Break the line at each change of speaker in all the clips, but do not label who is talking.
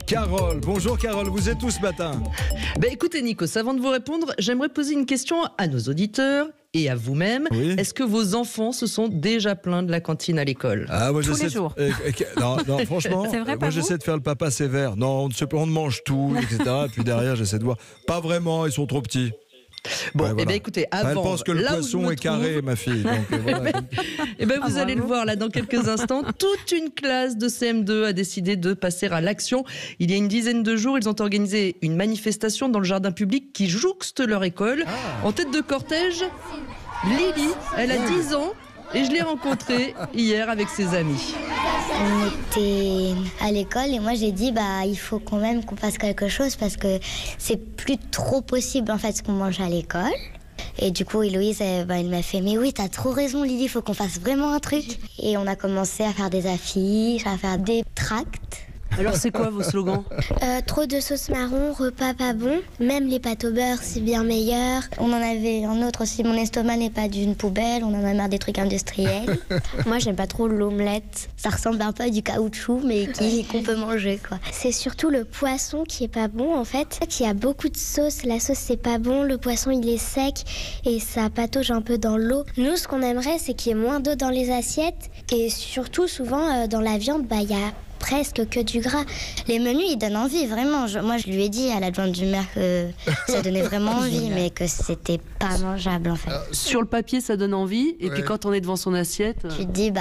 Carole, bonjour Carole, vous êtes où ce matin?
Écoutez Nikos, avant de vous répondre, j'aimerais poser une question à nos auditeurs et à vous-même.
Oui.
Est-ce que vos enfants se sont déjà plaints de la cantine à l'école?
Moi,
Tous les jours.
Non, franchement,
C'est vrai, pas
moi
vous
j'essaie de faire le papa sévère. Non, on mange tout, etc. Puis derrière, j'essaie de voir. Pas vraiment, ils sont trop petits.
Bon,
Ouais, voilà.
écoutez,
Elle
avant,
pense que le
là où je
poisson
me
est carré,
trouve,
ma fille. Donc, voilà.
vous allez le voir là dans quelques instants. Toute une classe de CM2 a décidé de passer à l'action. Il y a une dizaine de jours, ils ont organisé une manifestation dans le jardin public qui jouxte leur école. En tête de cortège, Lily, elle a 10 ans et je l'ai rencontrée hier avec ses amis.
On était à l'école et moi j'ai dit il faut quand même qu'on fasse quelque chose parce que c'est plus trop possible en fait ce qu'on mange à l'école. Et du coup Héloïse elle m'a fait mais oui t'as trop raison Lily, il faut qu'on fasse vraiment un truc. Et on a commencé à faire des affiches, à faire des tracts.
Alors c'est quoi vos slogans?
Trop de sauce marron, repas pas bon. Même les pâtes au beurre, c'est bien meilleur. On en avait un autre aussi, mon estomac n'est pas d'une poubelle. On en a marre des trucs industriels. Moi, j'aime pas trop l'omelette. Ça ressemble un peu à du caoutchouc, mais qu'on peut manger, quoi. C'est surtout le poisson qui est pas bon, en fait. Il y a beaucoup de sauce. La sauce, c'est pas bon. Le poisson, il est sec et ça patauge un peu dans l'eau. Nous, ce qu'on aimerait, c'est qu'il y ait moins d'eau dans les assiettes. Et surtout, souvent, dans la viande, il y a presque que du gras. Les menus, ils donnent envie, vraiment. Moi, je lui ai dit à l'adjointe du maire que ça donnait vraiment envie, mais que c'était pas mangeable, en fait.
Sur le papier, ça donne envie, et puis quand on est devant son assiette...
Tu te dis,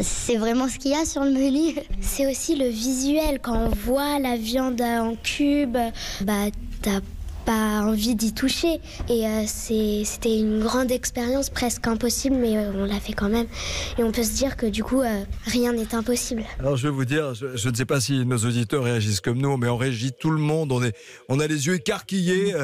c'est vraiment ce qu'il y a sur le menu. C'est aussi le visuel. Quand on voit la viande en cube, t'as pas envie d'y toucher. Et c'était une grande expérience, presque impossible, mais on l'a fait quand même. Et on peut se dire que du coup, rien n'est impossible.
Alors je vais vous dire, je ne sais pas si nos auditeurs réagissent comme nous, mais en régie, tout le monde, on a les yeux écarquillés.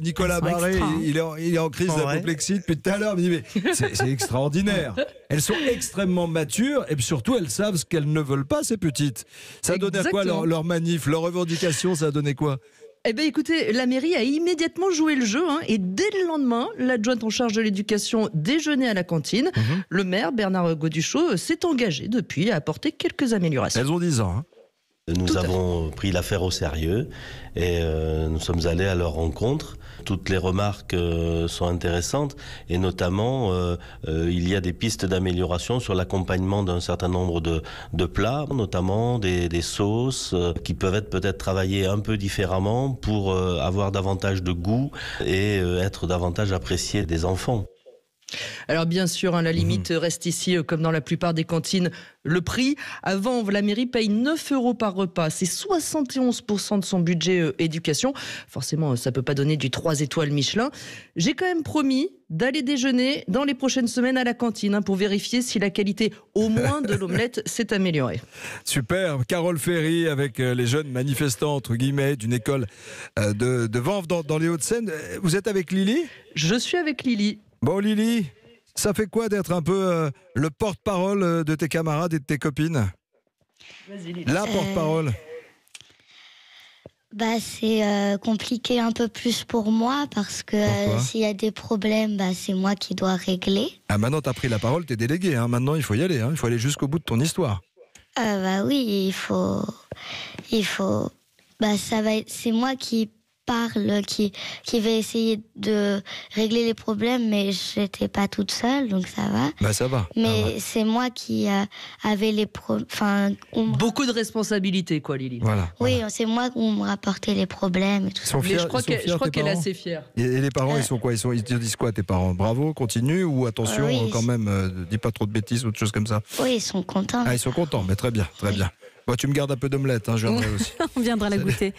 Nicolas Barré, il est en crise d'apoplexie depuis tout à l'heure. Il me dit, mais c'est extraordinaire. Elles sont extrêmement matures et puis surtout, elles savent ce qu'elles ne veulent pas, ces petites. Ça a donné à quoi leur manif, leur revendication, ça a donné quoi?
Écoutez, la mairie a immédiatement joué le jeu et dès le lendemain, l'adjointe en charge de l'éducation déjeunait à la cantine. Le maire, Bernard Goduchot, s'est engagé depuis à apporter quelques améliorations.
Elles ont 10 ans.
Nous avons pris l'affaire au sérieux et nous sommes allés à leur rencontre. Toutes les remarques sont intéressantes et notamment il y a des pistes d'amélioration sur l'accompagnement d'un certain nombre de plats, notamment des sauces qui peuvent être peut-être travaillées un peu différemment pour avoir davantage de goût et être davantage appréciées des enfants.
Alors bien sûr, la limite reste ici, comme dans la plupart des cantines, le prix. Avant, la mairie paye 9 € par repas. C'est 71% de son budget éducation. Forcément, ça ne peut pas donner du 3 étoiles Michelin. J'ai quand même promis d'aller déjeuner dans les prochaines semaines à la cantine pour vérifier si la qualité, au moins, de l'omelette s'est améliorée.
Super, Carole Ferry avec les jeunes manifestants, entre guillemets, d'une école de Vanves dans les Hauts-de-Seine. Vous êtes avec Lily?
Je suis avec Lily.
Bon Lily, ça fait quoi d'être un peu le porte-parole de tes camarades et de tes copines?
Vas-y, Lily.
La porte-parole.
C'est compliqué un peu plus pour moi parce que s'il y a des problèmes, c'est moi qui dois régler.
Ah, maintenant t'as pris la parole, t'es délégué. Maintenant il faut y aller. Il faut aller jusqu'au bout de ton histoire.
Oui, il faut. C'est moi qui parle, qui va essayer de régler les problèmes, mais j'étais pas toute seule, donc ça va.
Ça va.
Mais c'est moi qui avait les
Beaucoup de responsabilités, quoi, Lily.
Voilà.
Oui, c'est moi qui me rapportait les problèmes et tout ça.
Mais je crois qu'elle est assez fière.
Et les parents, ils sont quoi? Ils te disent quoi, tes parents? Bravo, continue, ou attention, quand même, dis pas trop de bêtises ou de choses comme ça?
Oui, ils sont contents.
Ils sont contents, mais très bien, très bien. Tu me gardes un peu d'omelette, je viendrai aussi.
On viendra la goûter.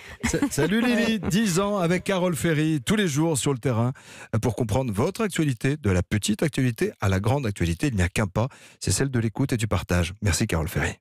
Salut Lily, 10 ans avec Carole Ferry, tous les jours sur le terrain, pour comprendre votre actualité, de la petite actualité à la grande actualité. Il n'y a qu'un pas, c'est celle de l'écoute et du partage. Merci Carole Ferry.